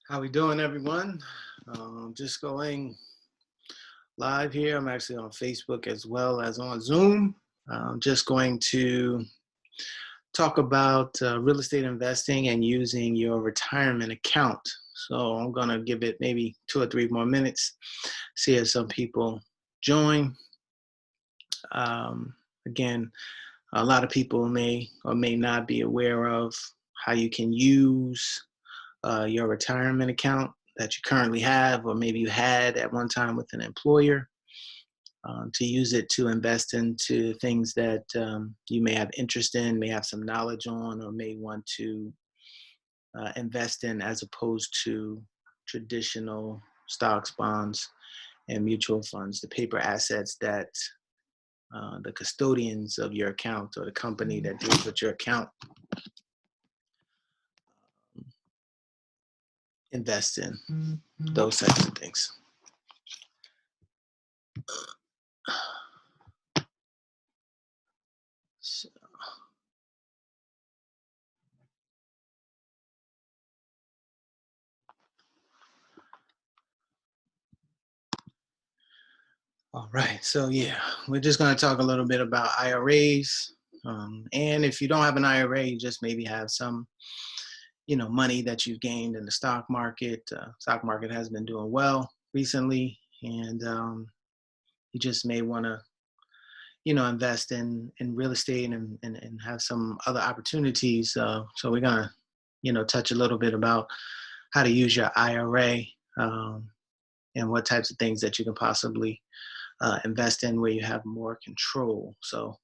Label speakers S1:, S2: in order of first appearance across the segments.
S1: How we doing, everyone? Just going live here. I'm actually on Facebook as well as on Zoom. Just going to talk about real estate investing and using your retirement account. So I'm going to give it maybe 2 or 3 more minutes, see if some people join. Again, a lot of people may or may not be aware of how you can use your retirement account that you currently have, or maybe you had at one time with an employer, to use it to invest into things that you may have interest in, may have some knowledge on, or may want to invest in as opposed to traditional stocks, bonds, and mutual funds, the paper assets that the custodians of your account or the company that deals with your account invest in, those types of things. So, all right, so yeah, we're just going to talk a little bit about IRAs. And if you don't have an IRA, you just maybe have some, money that you've gained in the stock market. Stock market has been doing well recently, and you just may want to, invest in real estate and have some other opportunities. So we're gonna, touch a little bit about how to use your IRA, and what types of things that you can possibly invest in where you have more control. So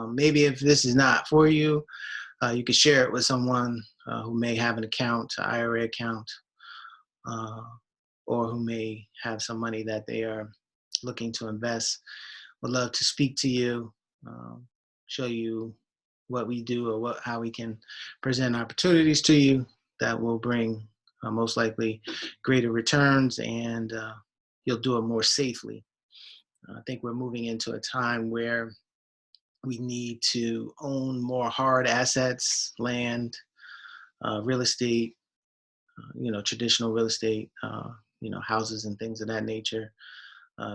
S1: maybe if this is not for you, you could share it with someone who may have an account, an IRA account, uh, or who may have some money that they are looking to invest. Would love to speak to you, show you what we do or how we can present opportunities to you that will bring most likely greater returns, and you'll do it more safely. I think we're moving into a time where we need to own more hard assets, land, real estate, traditional real estate, houses and things of that nature,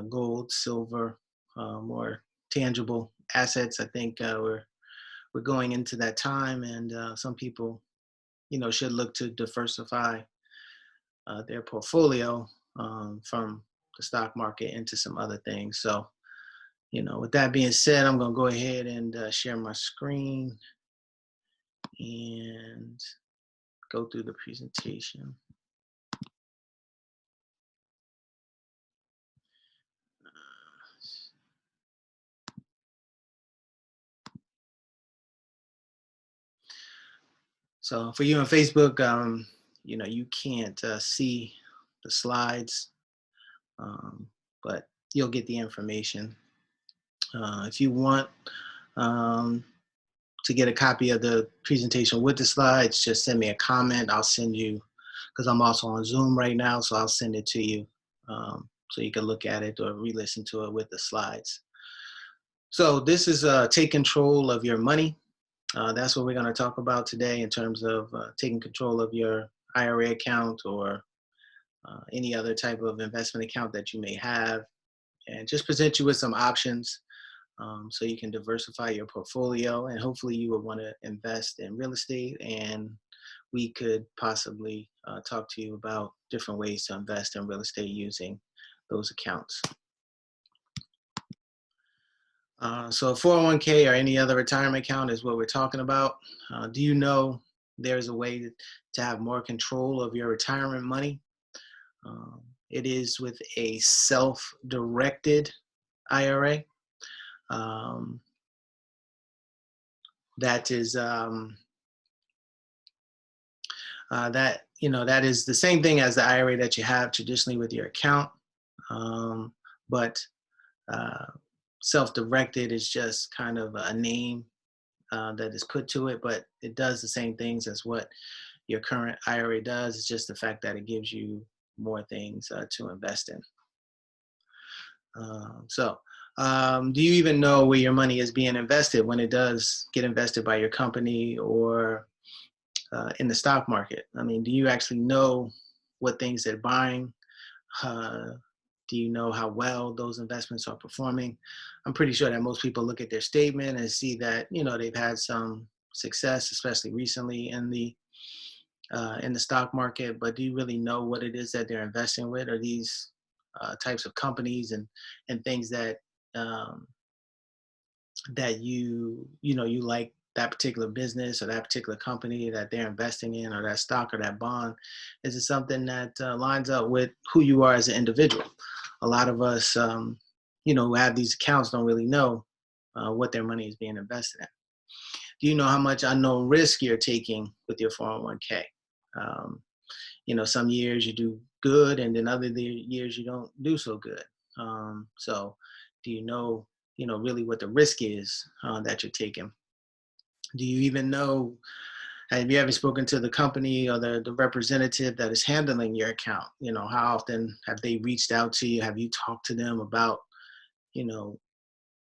S1: gold, silver, more tangible assets. I think we're going into that time, and some people, should look to diversify their portfolio from the stock market into some other things. So, with that being said, I'm going to go ahead and share my screen and go through the presentation. So for you on Facebook, you can't see the slides, but you'll get the information. If you want to get a copy of the presentation with the slides, just send me a comment. I'll send you, because I'm also on Zoom right now, so I'll send it to you so you can look at it or re-listen to it with the slides. So this is take control of your money. That's what we're going to talk about today in terms of taking control of your IRA account or any other type of investment account that you may have, and just present you with some options so you can diversify your portfolio. And hopefully you will want to invest in real estate, and we could possibly talk to you about different ways to invest in real estate using those accounts. So 401k or any other retirement account is what we're talking about. Do you know there's a way to have more control of your retirement money? It is with a self-directed IRA. That is that is the same thing as the IRA that you have traditionally with your account, but self-directed is just kind of a name that is put to it, but it does the same things as what your current IRA does. It's just the fact that it gives you more things to invest in. Do you even know where your money is being invested when it does get invested by your company or in the stock market? I mean, do you actually know what things they're buying? Uh, do you know how well those investments are performing? I'm pretty sure that most people look at their statement and see that, you know, they've had some success, especially recently in the stock market. But do you really know what it is that they're investing with? Are these types of companies and things that um, that you know you like that particular business or that particular company that they're investing in, or that stock or that bond? Is it something that lines up with who you are as an individual? A lot of us, you know, who have these accounts don't really know what their money is being invested in. Do you know how much unknown risk you're taking with your 401k? Um, you know, some years you do good, and then other years you don't do so good. So, do you know, really what the risk is that you're taking? Do you even know? Have you ever spoken to the company or the representative that is handling your account? You know, how often have they reached out to you? Have you talked to them about, you know,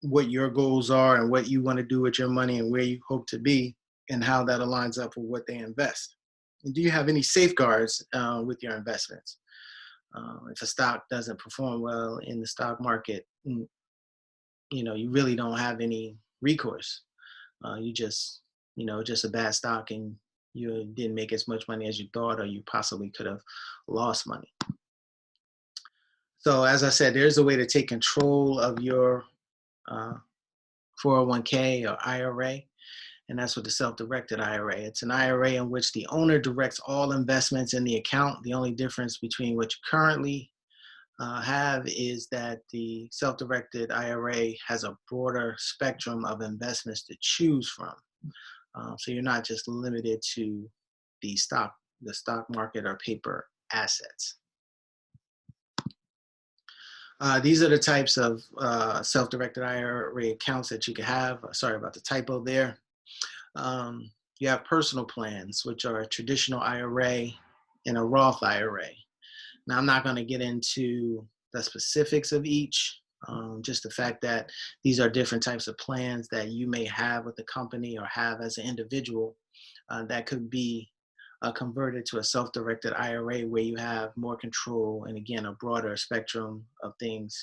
S1: what your goals are and what you want to do with your money and where you hope to be and how that aligns up with what they invest? And do you have any safeguards with your investments? If a stock doesn't perform well in the stock market, you know, you really don't have any recourse. You just, you know, just a bad stock, and you didn't make as much money as you thought, or you possibly could have lost money. So, as I said, there's a way to take control of your uh, 401k or IRA, and that's with the self-directed IRA. It's an IRA in which the owner directs all investments in the account. The only difference between what you currently have is that the self-directed IRA has a broader spectrum of investments to choose from. So you're not just limited to the stock market or paper assets. These are the types of self-directed IRA accounts that you can have. Sorry about the typo there. You have personal plans, which are a traditional IRA and a Roth IRA. Now, I'm not going to get into the specifics of each, just the fact that these are different types of plans that you may have with the company or have as an individual that could be converted to a self-directed IRA where you have more control and, again, a broader spectrum of things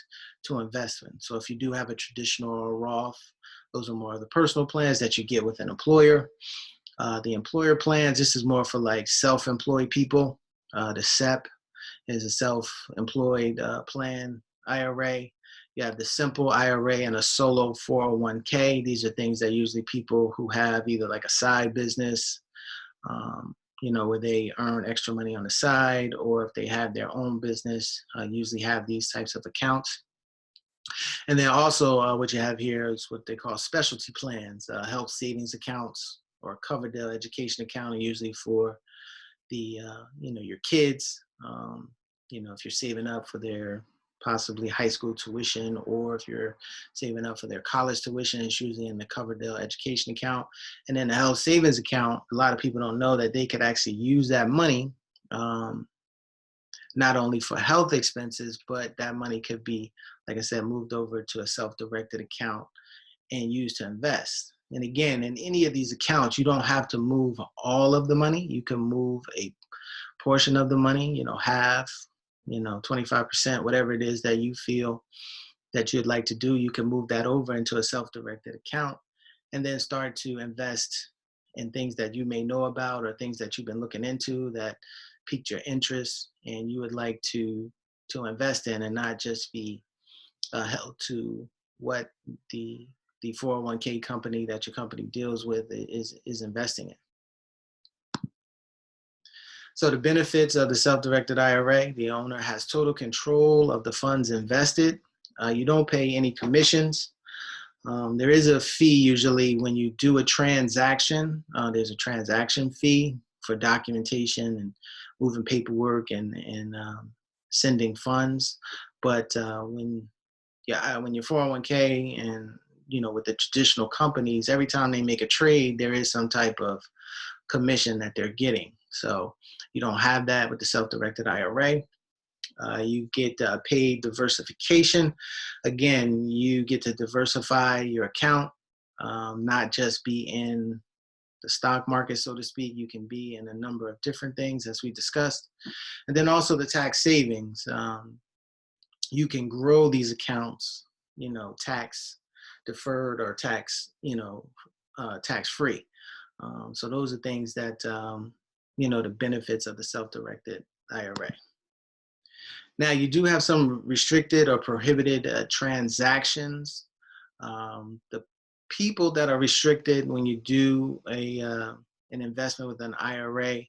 S1: to invest in. So if you do have a traditional or Roth, those are more of the personal plans that you get with an employer. The employer plans, this is more for like self-employed people. The SEP is a self-employed plan IRA. You have the simple IRA and a solo 401k. These are things that usually people who have either like a side business, you know, where they earn extra money on the side, or if they have their own business, usually have these types of accounts. And then also what you have here is what they call specialty plans, health savings accounts or Coverdell education account, usually for the, you know, your kids. You know, if you're saving up for their possibly high school tuition, or if you're saving up for their college tuition, it's usually in the Coverdell education account. And then the health savings account, a lot of people don't know that they could actually use that money not only for health expenses, but that money could be, like I said, moved over to a self-directed account and used to invest. And again, in any of these accounts, you don't have to move all of the money. You can move a portion of the money, you know, half, you know, 25%, whatever it is that you feel that you'd like to do. You can move that over into a self-directed account and then start to invest in things that you may know about or things that you've been looking into that piqued your interest and you would like to invest in, and not just be held to what the 401k company that your company deals with is investing in. So the benefits of the self-directed IRA: the owner has total control of the funds invested. You don't pay any commissions. There is a fee usually when you do a transaction. There's a transaction fee for documentation and moving paperwork and sending funds. But when your 401k and, you know, with the traditional companies, every time they make a trade, there is some type of commission that they're getting. So you don't have that with the self-directed IRA. You get paid diversification. Again, you get to diversify your account, not just be in the stock market, so to speak. You can be in a number of different things, as we discussed. And then also the tax savings. You can grow these accounts, tax deferred or tax free. So those are things that, the benefits of the self-directed IRA. Now, you do have some restricted or prohibited transactions. The people that are restricted when you do an investment with an IRA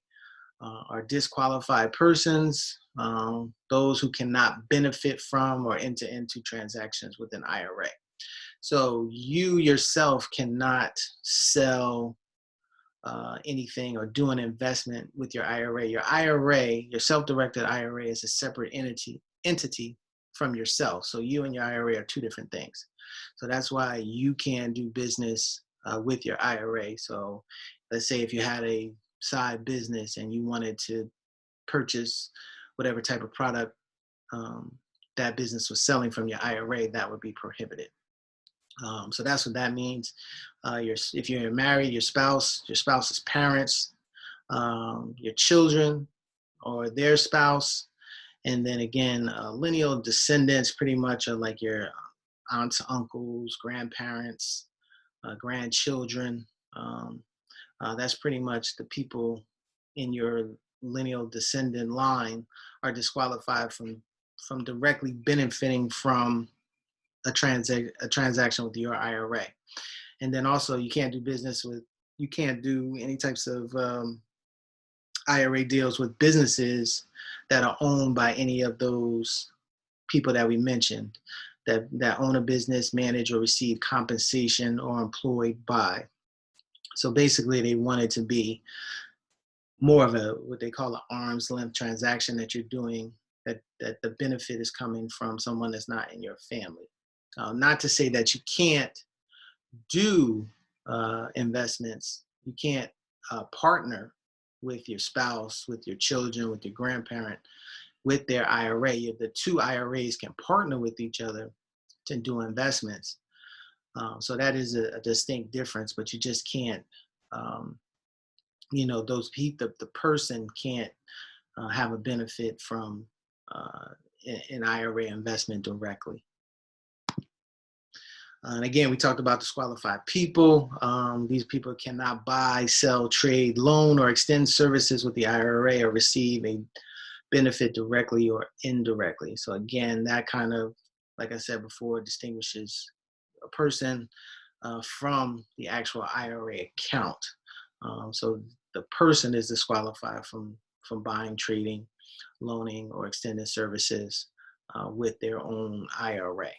S1: are disqualified persons, those who cannot benefit from or enter into transactions with an IRA. So you yourself cannot sell anything or do an investment with your IRA. Your IRA, your self-directed IRA, is a separate entity from yourself. So you and your IRA are two different things. So that's why you can do business with your IRA. So let's say if you had a side business and you wanted to purchase whatever type of product that business was selling from your IRA, that would be prohibited. So that's what that means. If you're married, your spouse's parents, your children or their spouse, and then again, lineal descendants pretty much are like your aunts, uncles, grandparents, grandchildren. That's pretty much the people in your lineal descendant line are disqualified from directly benefiting from a transaction with your IRA. And then also you can't do any types of IRA deals with businesses that are owned by any of those people that we mentioned, that own a business, manage or receive compensation or employed by. So basically they want it to be more of what they call an arm's length transaction, that you're doing, that the benefit is coming from someone that's not in your family. Not to say that you can't do investments. You can't partner with your spouse, with your children, with your grandparent, with their IRA. The two IRAs can partner with each other to do investments. So that is a distinct difference, but you just can't, the person can't have a benefit from an IRA investment directly. And again, we talked about disqualified people. These people cannot buy, sell, trade, loan, or extend services with the IRA or receive a benefit directly or indirectly. So again, that kind of, like I said before, distinguishes a person from the actual IRA account. So the person is disqualified from buying, trading, loaning, or extending services with their own IRA.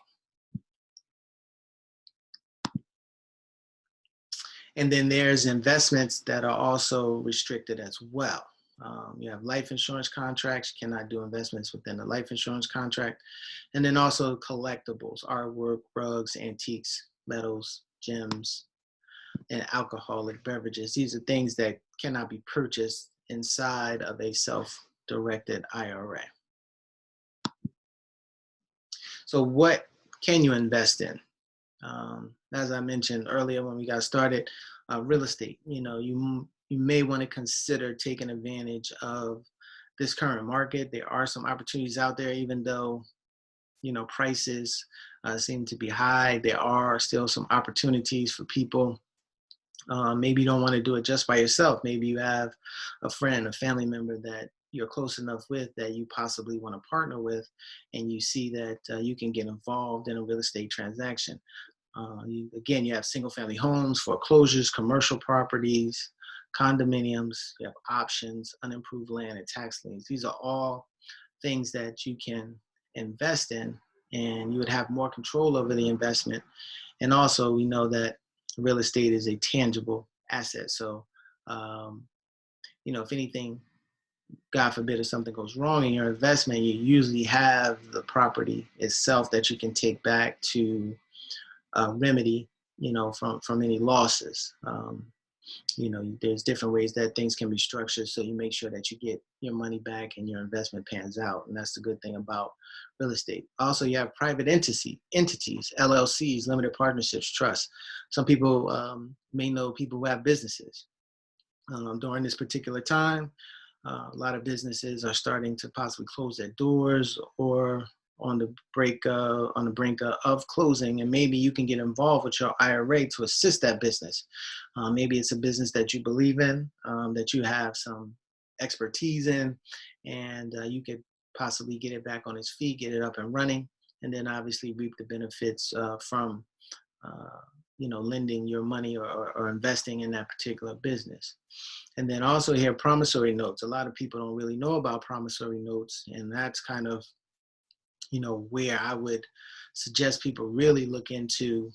S1: And then there's investments that are also restricted as well. You have life insurance contracts. You cannot do investments within the life insurance contract. And then also collectibles, artwork, rugs, antiques, metals, gems, and alcoholic beverages. These are things that cannot be purchased inside of a self-directed IRA. So what can you invest in? As I mentioned earlier when we got started, real estate. You may want to consider taking advantage of this current market. There are some opportunities out there, even though prices seem to be high. There are still some opportunities for people. Maybe you don't want to do it just by yourself. Maybe you have a friend, a family member that you're close enough with that you possibly want to partner with, and you see that you can get involved in a real estate transaction. You have single family homes, foreclosures, commercial properties, condominiums, you have options, unimproved land, and tax liens. These are all things that you can invest in, and you would have more control over the investment. And also, we know that real estate is a tangible asset. So, if anything, God forbid, if something goes wrong in your investment, you usually have the property itself that you can take back to remedy, from any losses. There's different ways that things can be structured, so you make sure that you get your money back and your investment pans out. And that's the good thing about real estate. Also, you have private entities, LLCs, limited partnerships, trusts. Some people may know people who have businesses. during this particular time. A lot of businesses are starting to possibly close their doors or on the brink of closing, and maybe you can get involved with your IRA to assist that business. Maybe it's a business that you believe in, that you have some expertise in, and you could possibly get it back on its feet, get it up and running, and then obviously reap the benefits from uh, lending your money or investing in that particular business. And then also here, promissory notes. A lot of people don't really know about promissory notes, and that's kind of where I would suggest people really look into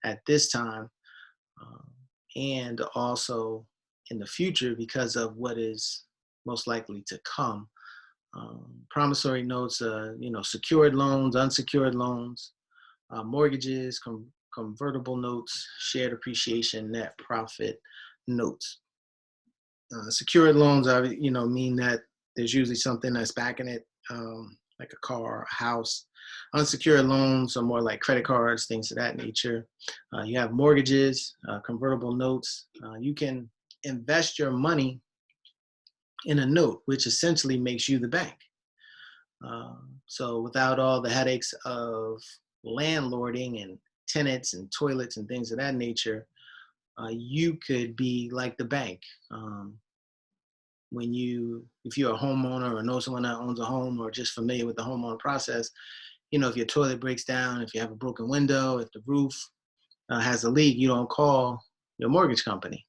S1: at this time, um, and also in the future because of what is most likely to come. Promissory notes, secured loans, unsecured loans, mortgages, convertible notes, shared appreciation, net profit notes. Secured loans are, mean that there's usually something that's backing it, like a car, a house. Unsecured loans are more like credit cards, things of that nature. You have mortgages, convertible notes. You can invest your money in a note, which essentially makes you the bank. So without all the headaches of landlording and tenants and toilets and things of that nature, you could be like the bank. If you're a homeowner or know someone that owns a home or just familiar with the homeowner process, if your toilet breaks down, if you have a broken window, if the roof has a leak, you don't call your mortgage company.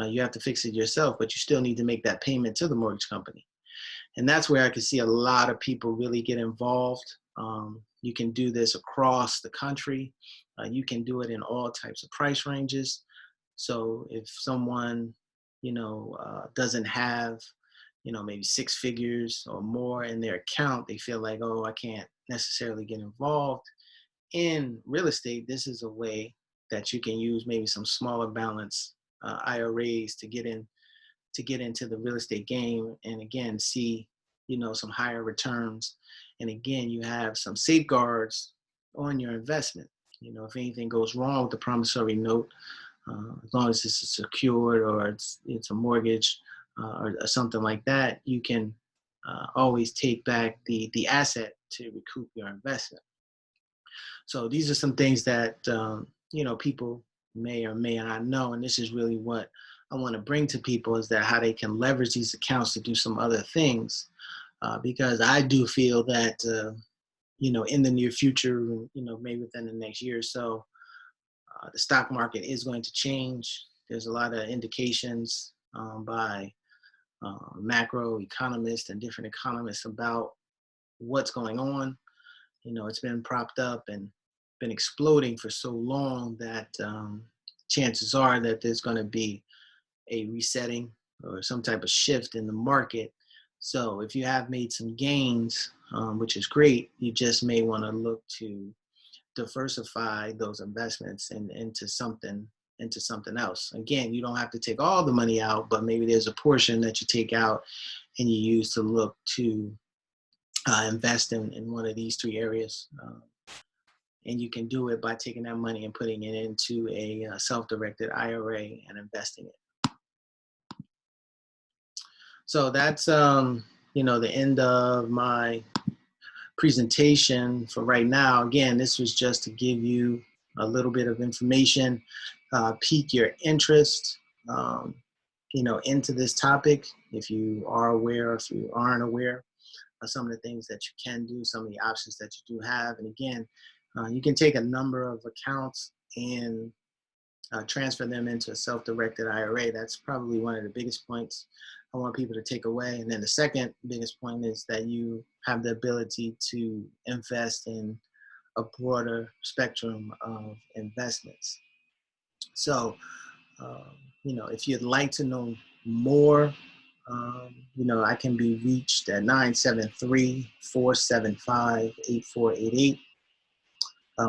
S1: You have to fix it yourself, but you still need to make that payment to the mortgage company. And that's where I can see a lot of people really get involved. You can do this across the country. You can do it in all types of price ranges. So if someone, doesn't have, maybe six figures or more in their account, they feel like, oh, I can't necessarily get involved in real estate. This is a way that you can use maybe some smaller balance IRAs to get into the real estate game, and again see some higher returns, and again you have some safeguards on your investment. If anything goes wrong with the promissory note, as long as it's secured or it's a mortgage, or something like that, you can always take back the asset to recoup your investment. So these are some things that people may or may not know, and this is really what I want to bring to people, is that how they can leverage these accounts to do some other things. Because I do feel that in the near future, maybe within the next year or so, the stock market is going to change. There's a lot of indications by macro economists and different economists about what's going on. It's been propped up and been exploding for so long that chances are that there's going to be a resetting or some type of shift in the market. So if you have made some gains, which is great, you just may want to look to diversify those investments into something else. Again, you don't have to take all the money out, but maybe there's a portion that you take out and you use to look to invest in one of these three areas. And you can do it by taking that money and putting it into a self-directed IRA and investing it. So that's the end of my presentation for right now. Again, this was just to give you a little bit of information, pique your interest, into this topic. If you are aware, if you aren't aware of some of the things that you can do, some of the options that you do have. And again, you can take a number of accounts and transfer them into a self-directed IRA. That's probably one of the biggest points I want people to take away. And then the second biggest point is that you have the ability to invest in a broader spectrum of investments. So, if you'd like to know more, I can be reached at 973-475-8488.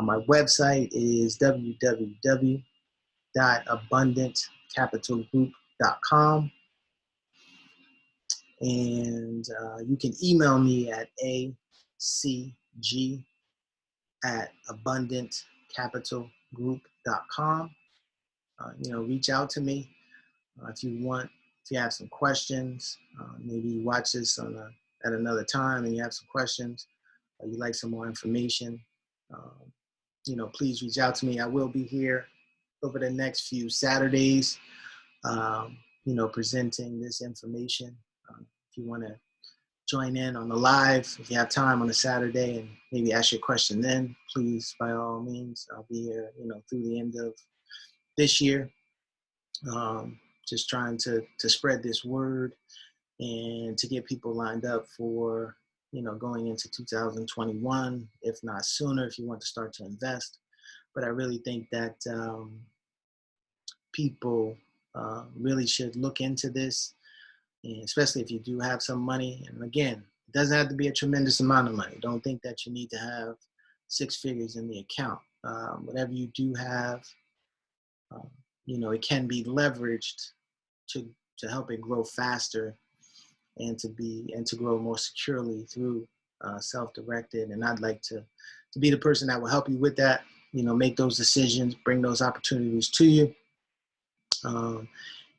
S1: My website is www.abundantcapitalgroup.com. And you can email me at acg@abundantcapitalgroup.com. Reach out to me if you want if you have some questions, maybe you watch this at another time and you have some questions, or you'd like some more information, um, please reach out to me. I will be here over the next few Saturdays, presenting this information. If you want to join in on the live, if you have time on a Saturday and maybe ask your question then, please, by all means, I'll be here, through the end of this year. Just trying to spread this word and to get people lined up for, going into 2021, if not sooner, if you want to start to invest. But I really think that people really should look into this, and especially if you do have some money. And again, it doesn't have to be a tremendous amount of money. Don't think that you need to have six figures in the account. Whatever you do have, um, it can be leveraged to help it grow faster and to grow more securely through self-directed. And I'd like to be the person that will help you with that. Make those decisions, bring those opportunities to you. And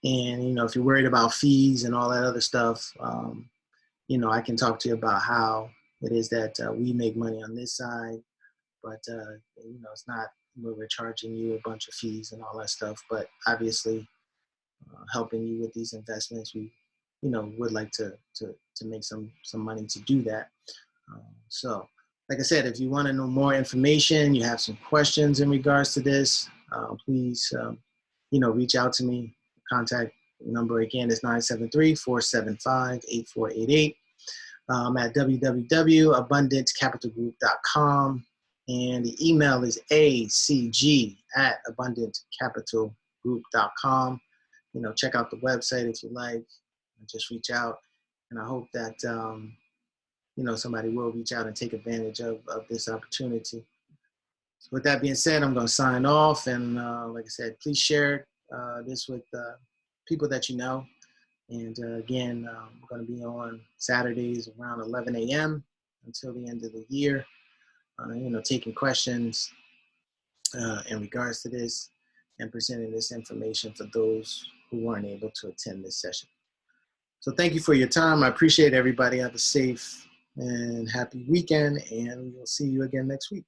S1: if you're worried about fees and all that other stuff, I can talk to you about how it is that we make money on this side, but it's not where we're charging you a bunch of fees and all that stuff. But obviously, helping you with these investments, we, would like to make some money to do that. So, like I said, if you want to know more information, you have some questions in regards to this, please, reach out to me. Contact number again is 973-475-8488. At www.abundantcapitalgroup.com, and the email is acg@abundantcapitalgroup.com. Check out the website if you like, and just reach out. And I hope that somebody will reach out and take advantage of this opportunity. So with that being said, I'm going to sign off. And like I said, please share this with people that you know. And again, we're going to be on Saturdays around 11 a.m. until the end of the year, taking questions in regards to this and presenting this information for those who weren't able to attend this session. So thank you for your time. I appreciate everybody. Have a safe and happy weekend, and we'll see you again next week.